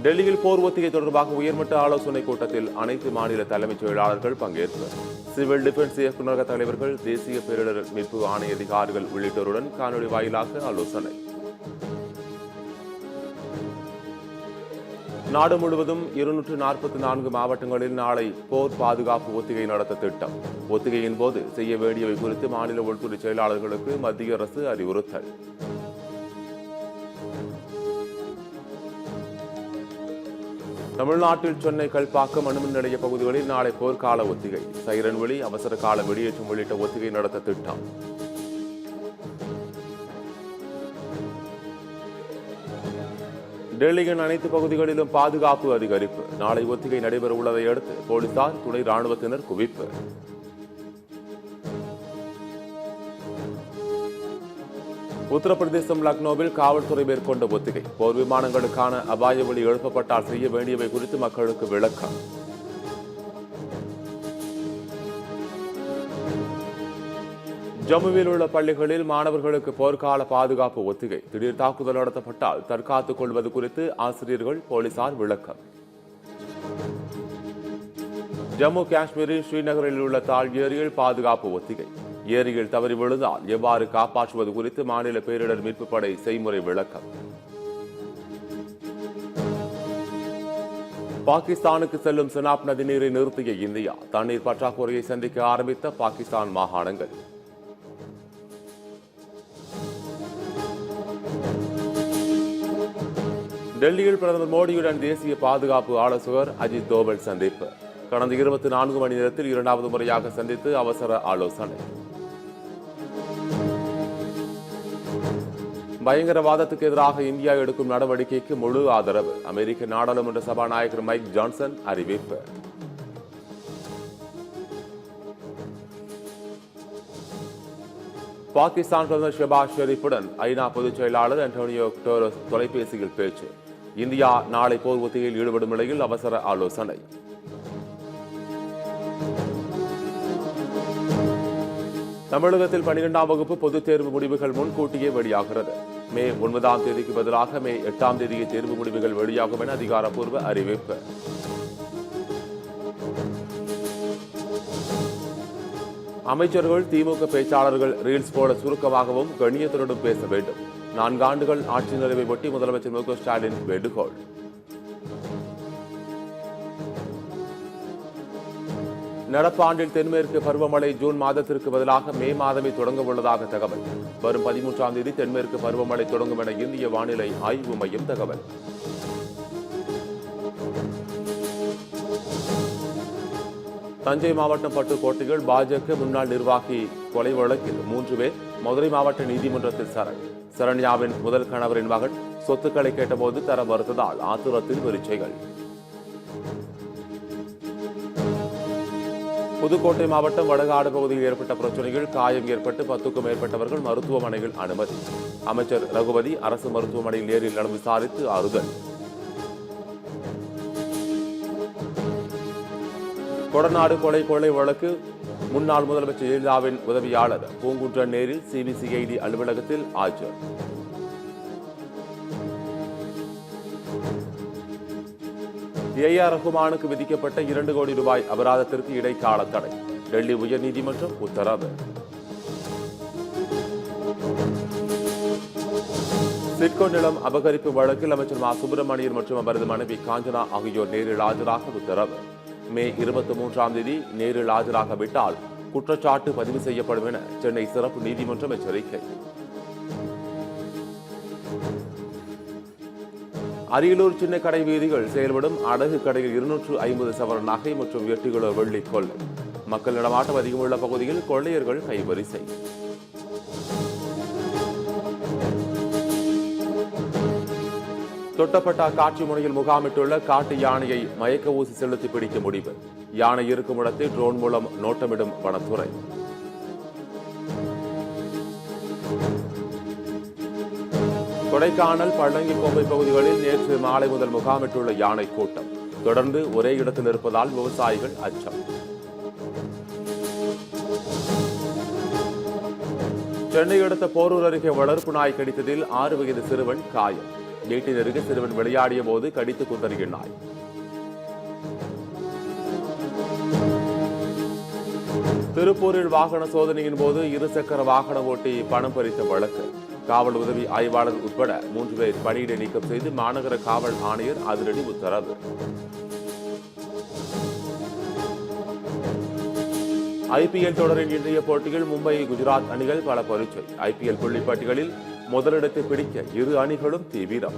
டெல்லியில் போர் ஒத்திகை தொடர்பாக உயர்மட்ட ஆலோசனைக் கூட்டத்தில் அனைத்து மாநில தலைமைச் செயலாளர்கள் பங்கேற்பு. சிவில் டிஃபென்ஸ் இயக்குநரக தலைவர்கள், தேசிய பேரிடர் மீட்பு ஆணைய அதிகாரிகள் உள்ளிட்டோருடன் காணொலி வாயிலாக ஆலோசனை. நாடு முழுவதும் 244 மாவட்டங்களில் நாளை போர் பாதுகாப்பு ஒத்திகை நடத்த திட்டம். ஒத்திகையின் போது செய்ய வேண்டியவை குறித்து மாநில உள்துறை செயலாளர்களுக்கு மத்திய அரசு அறிவுறுத்தல். தமிழ்நாட்டில் சென்னை கல்பாக்கம் அணுமின் நிலைய பகுதிகளில் நாளை போர்க்கால ஒத்திகை. சைரன் ஒலி, அவசர கால வெளியேற்றம் உள்ளிட்ட ஒத்திகை நடத்த திட்டம். டெல்லியின் அனைத்து பகுதிகளிலும் பாதுகாப்பு அதிகரிப்பு. நாளை ஒத்திகை நடைபெற உள்ளதை அடுத்து போலீசார், துணை ராணுவத்தினர் குவிப்பு. உத்தரப்பிரதேசம் லக்னோவில் காவல்துறை மேற்கொண்ட ஒத்திகை. போர் விமானங்களுக்கான அபாய ஒலி எழுப்பப்பட்டால் செய்ய வேண்டியவை குறித்து மக்களுக்கு விளக்கம். ஜம்முவில் உள்ள பள்ளிகளில் மாணவர்களுக்கு போர்க்கால பாதுகாப்பு ஒத்திகை. திடீர் தாக்குதல் நடத்தப்பட்டால் தற்காத்துக் கொள்வது குறித்து ஆசிரியர்கள், போலீசார் விளக்கம். ஜம்மு காஷ்மீரில் ஸ்ரீநகரில் உள்ள தாழ் ஏரியில் பாதுகாப்பு ஒத்திகை. ஏரியில் தவறி விழுந்தால் எவ்வாறு காப்பாற்றுவது குறித்து மாநில பேரிடர் மீட்பு படை செய்முறை விளக்கம். பாகிஸ்தானுக்கு செல்லும் செனாப் நதிநீரை நிறுத்திய இந்தியா. தண்ணீர் பற்றாக்குறையை சந்திக்க ஆரம்பித்த பாகிஸ்தான் மாகாணங்கள். டெல்லியில் பிரதமர் மோடியுடன் தேசிய பாதுகாப்பு ஆலோசகர் அஜித் தோவல் சந்திப்பு. கடந்த 24 மணி நேரத்தில் 2வது முறையாக சந்தித்து அவசர ஆலோசனை. பயங்கரவாதத்துக்கு எதிராக இந்தியா எடுக்கும் நடவடிக்கைக்கு முழு ஆதரவு. அமெரிக்க நாடாளுமன்ற சபாநாயகர் மைக் ஜான்சன் அறிவிப்பு. பாகிஸ்தான் பிரதமர் ஷெபாஸ் ஷெரீப்புடன் ஐநா பொதுச் செயலாளர் அன்டோனியோ குட்டரஸ் தொலைபேசியில் பேச்சு. இந்தியா நாளை போர் ஒத்திகையில் ஈடுபடும் நிலையில் அவசர ஆலோசனை. தமிழகத்தில் 12ஆம் வகுப்பு பொதுத் தேர்வு முடிவுகள் முன்கூட்டியே வெளியாகிறது. மே 9ஆம் தேதிக்கு பதிலாக மே 8ஆம் தேதியே தேர்வு முடிவுகள் வெளியாகும் என அதிகாரப்பூர்வ அறிவிப்பு. அமைச்சர்கள், திமுக பேச்சாளர்கள் ரீல்ஸ் போல சுருக்கமாகவும் கண்ணியத்துடனும் பேச வேண்டும். 4 ஆண்டுகள் ஆட்சி நிறைவை ஒட்டி முதலமைச்சர் மு.க. ஸ்டாலின் வேண்டுகோள். நடப்பாண்டில் தென்மேற்கு பருவமழை ஜூன் மாதத்திற்கு பதிலாக மே மாதமே தொடங்க உள்ளதாக தகவல். வரும் 13ஆம் தேதி தென்மேற்கு பருவமழை தொடங்கும் என இந்திய வானிலை ஆய்வு மையம் தகவல். தஞ்சை மாவட்டம் பட்டுக்கோட்டையில் பாஜக முன்னாள் நிர்வாகி கொலை வழக்கில் 3 பேர் மதுரை மாவட்ட நீதிமன்றத்தில் சரண்யாவின் முதல் கணவரின் மகன் சொத்துக்களை கேட்டபோது தர மறுத்ததால் ஆத்திரத்தில் விரிச்சைகள். புதுக்கோட்டை மாவட்டம் வடகாடு பகுதியில் ஏற்பட்ட பிரச்சனையில் காயம் ஏற்பட்டு 10க்கும் மேற்பட்டவர்கள் மருத்துவமனையில் அனுமதி. அமைச்சர் ரகுபதி அரசு மருத்துவமனையில் நேரில் நலம் விசாரித்து ஆறுதல். கொடநாடு கொலை வழக்கு முன்னாள் முதலமைச்சர் ஜெயலலிதாவின் உதவியாளர் பூங்குன்றன் நேரில் சிபிசிஐடி அலுவலகத்தில் ஆஜர். ஏ.ஆர். ரஹ்மானுக்கு விதிக்கப்பட்ட 2 கோடி ரூபாய் அபராதத்திற்கு இடைக்கால தடை. டெல்லி உயர்நீதிமன்றம் உத்தரவு. சிட்கோ நிலம் அபகரிப்பு வழக்கில் அமைச்சர் மா. சுப்பிரமணியன் மற்றும் அவரது மனைவி காஞ்சனா ஆகியோர் நேரில் ஆஜராக உத்தரவு. மே 23ஆம் தேதி நேரில் ஆஜராகவிட்டால் குற்றச்சாட்டு பதிவு செய்யப்படும் என சென்னை சிறப்பு நீதிமன்றம் எச்சரிக்கை. அரியலூர் சின்ன கடை வீதிகள் செயல்படும் அடகு கடையில் 250 சவரன் நகை மற்றும் 8 கிலோ வெள்ளி கொள்ளை. மக்கள் நடமாட்டம் அதிகமுள்ள பகுதியில் கொள்ளையர்கள் கைவரிசை. தொட்டப்பட்டா காட்சி முனையில் முகாமிட்டுள்ள காட்டு யானையை மயக்க ஊசி செலுத்தி பிடிக்க முடிவு. யானை இருக்கும் இடத்தை ட்ரோன் மூலம் நோட்டமிடும் வனத்துறை. கொடைக்கானல், பழங்கிக்கோம்பை பகுதிகளில் நேற்று மாலை முதல் முகாமிட்டுள்ள யானை கூட்டம். தொடர்ந்து ஒரே இடத்தில் இருப்பதால் விவசாயிகள் அச்சம். சென்னை அடுத்த போரூர் அருகே வளர்ப்பு நாய் கடித்ததில் 6 வயது சிறுவன் காயம். வீட்டின் அருகே சிறுவன் விளையாடிய போது கடித்து குதறிய நாய். திருப்பூரில் வாகன சோதனையின் போது இருசக்கர வாகன ஓட்டி பணம் பறித்த வழக்கு. காவல் உதவி ஆய்வாளர் உட்பட 3 பேர் பணியிடை நீக்கம் செய்து மாநகர காவல் ஆணையர் அதிரடி உத்தரவு. ஐபிஎல் தொடரின் இன்றைய போட்டியில் மும்பை குஜராத் அணிகள் பல பரீட்சை. ஐபிஎல் புள்ளிப்பட்டியலில் முதலிடத்தை பிடிக்க இரு அணிகளும் தீவிரம்.